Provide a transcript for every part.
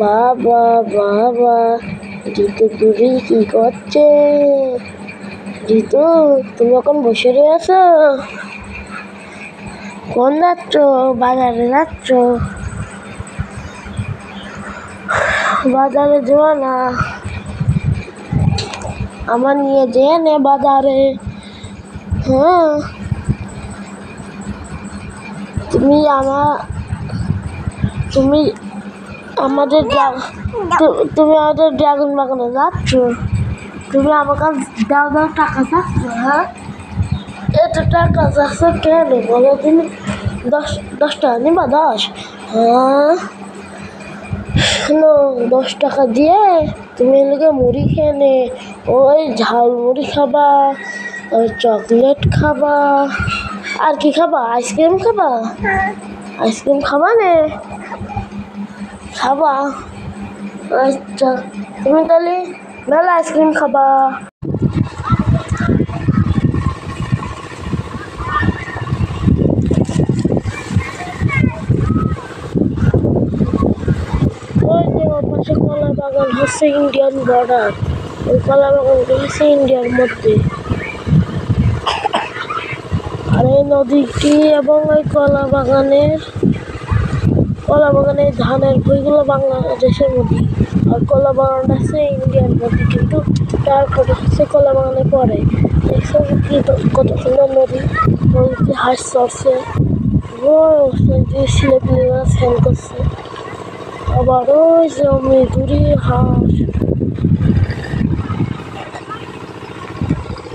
বাবা বাবা, ঋতু তুমি কি করছে? ঋতু, তুমি এখন বসে রয়েছ? কোন যাচ্ছ? বাজারে যাচ্ছ? বাজারে যেও না, আমার নিয়ে যেয়ে নে বাজারে। হ্যাঁ, তুমি আমাদের ড্রাগন বাগানে যাচ্ছ? তুমি আমার কাছে দাও টাকা চাচ্ছ? হ্যাঁ, এত টাকা চাচ্ছ কেন বলো? তুমি 10 টাকা নিবা? 10? হ্যাঁ, 10 টাকা দিয়ে তুমি এলাকে মুড়ি খেয়ে নে। ওই ঝাল মুড়ি খাবা, ওই চকলেট খাবা, আর কি খাবা? আইসক্রিম খাবা? আইসক্রিম খাবা নে? খাবা? আচ্ছা, তুমি তাহলে মেলা আইসক্রিম খাবা। ওই যে ওর পাশে কলা বাগান হচ্ছে ইন্ডিয়ান বর্ডার, ওই কলা বাগানটা হচ্ছে ইন্ডিয়ার মধ্যে। আর এই নদীটি এবং ওই কলা বাগানের ধানের বইগুলো বাংলাদেশের মধ্যে, আর কলা বাগানটা হচ্ছে ইন্ডিয়ার মধ্যে, কিন্তু তারপরে হচ্ছে কলা বাগানে পড়ে। দেখছো কি কত সুন্দর নদীতে হাঁস চড়ছে, ছেলেপিলেরা স্নান করছে। আবার ওই জমি দূরে হাঁস,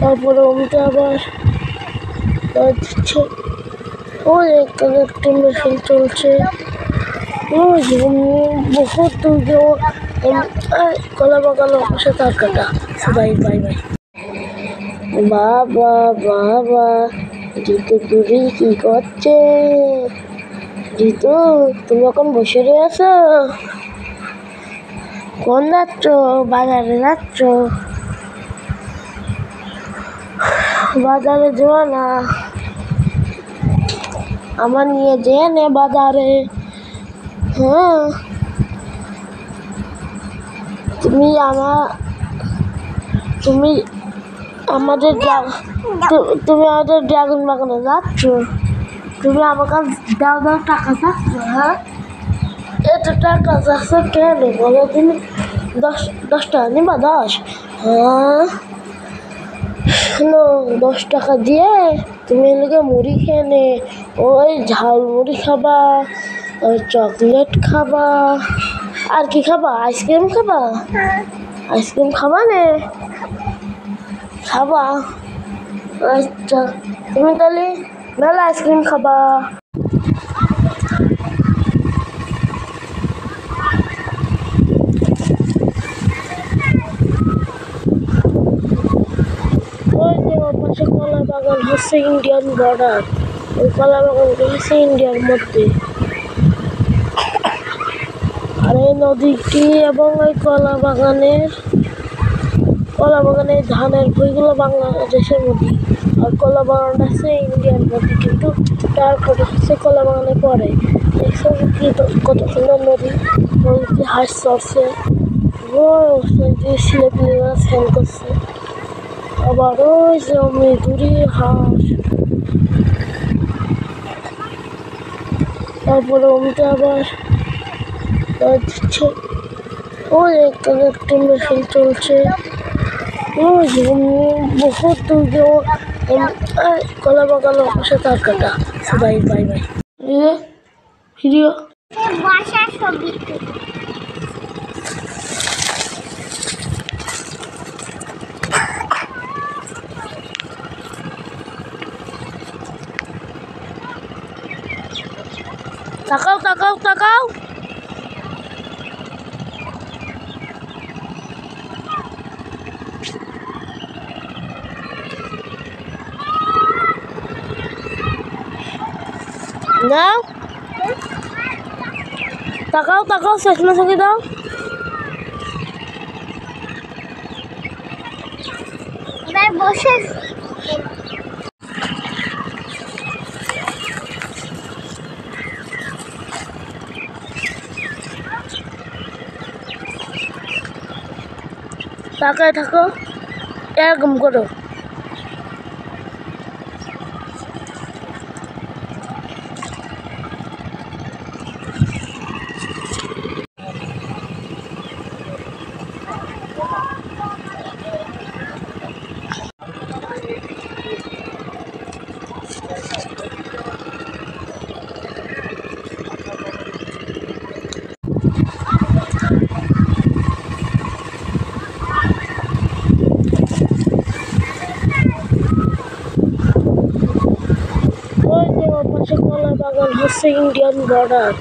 তারপরে অমিতে আবার দিচ্ছে। ওই একটা মেশিন চলছে, বহুত দূর কলা বাগানের পাশে তার কাটা। Bye bye bye. বাবা বাবা, ঋতু তুমি কি করছে? ঋতু, তুমি এখন বসে রয়েছ? কোন যাচ্ছ? বাজারে যাচ্ছ? বাজারে যেও না, আমার নিয়ে যেয়ে নে বাজারে। হ্যাঁ, তুমি আমাদের ড্রাগন বাগানে যাচ্ছ? তুমি আমার কাছে দাও টাকা চাচ্ছ? হ্যাঁ, এত টাকা চাচ্ছ কেন বলো? তুমি 10 টাকা নিবা? 10? হ্যাঁ, 10 টাকা দিয়ে তুমি এলাকে মুড়ি খেয়ে নে। ওই ঝাল মুড়ি খাবা, ওই চকলেট খাবা, আর কি খাবা? আইসক্রিম খাবা? আইসক্রিম খাবা নে? খাবা? আচ্ছা, তুমি তাহলে মেলা আইসক্রিম খাবা। ওই যে ওর পাশে কলা বাগান হচ্ছে ইন্ডিয়ান বর্ডার, ওই কলা বাগানটা হচ্ছে ইন্ডিয়ার মধ্যে। আর এই নদীটি এবং ওই কলা বাগানের ধানের বইগুলো বাংলাদেশের মধ্যে, আর কলা বাগানটা হচ্ছে ইন্ডিয়ার মধ্যে, কিন্তু তারপরে হচ্ছে কলা বাগানে পড়ে। দেখছো কি কত সুন্দর নদীতে হাঁস চড়ছে, ছেলেপিলেরা স্নান করছে। আবার ওই জমি দূরে হাঁস, তারপরে অমিতে আবার দিচ্ছে। ওই একটা মেশিন চলছে, বহুত দূর কলা বাগানের পাশে তার কাটা। Bye bye bye. ভিডিও তাকাও তাকাও তাকাও। দাও তাকাও তাকাও, চশমা চোখে দাও। বসে তাকায় থাকো, এরকম করো। ওই যে ওর পাশে কলা বাগান হচ্ছে ইন্ডিয়ান বর্ডার,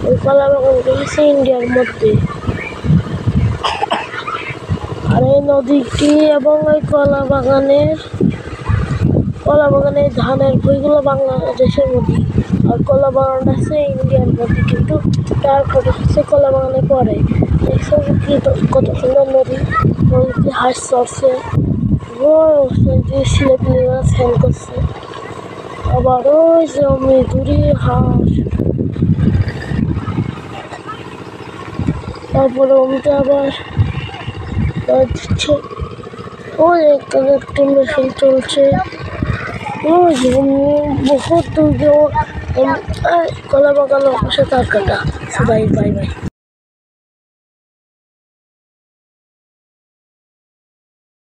ওই কলা বাগানটা হচ্ছে ইন্ডিয়ার মধ্যে। আর এই নদীটি এবং ওই কলা বাগানের ধানের বইগুলো বাংলাদেশের মধ্যে, আর কলা বাগানটা হচ্ছে ইন্ডিয়ার মধ্যে, কিন্তু তারপরে হচ্ছে কলা বাগানে পড়ে। দেখছো কি কত সুন্দর নদী, নদীতে হাঁস চড়ছে, ছেলেপিলেরা স্নান করছে। আবার ওই যে দূরে হাঁস, তারপরে অমিতে আবার দিচ্ছে। ওই একটা মেশিন চলছে, ওই বহুত দূর কলা বাগানের পাশে তার কাটা। Bye bye bye.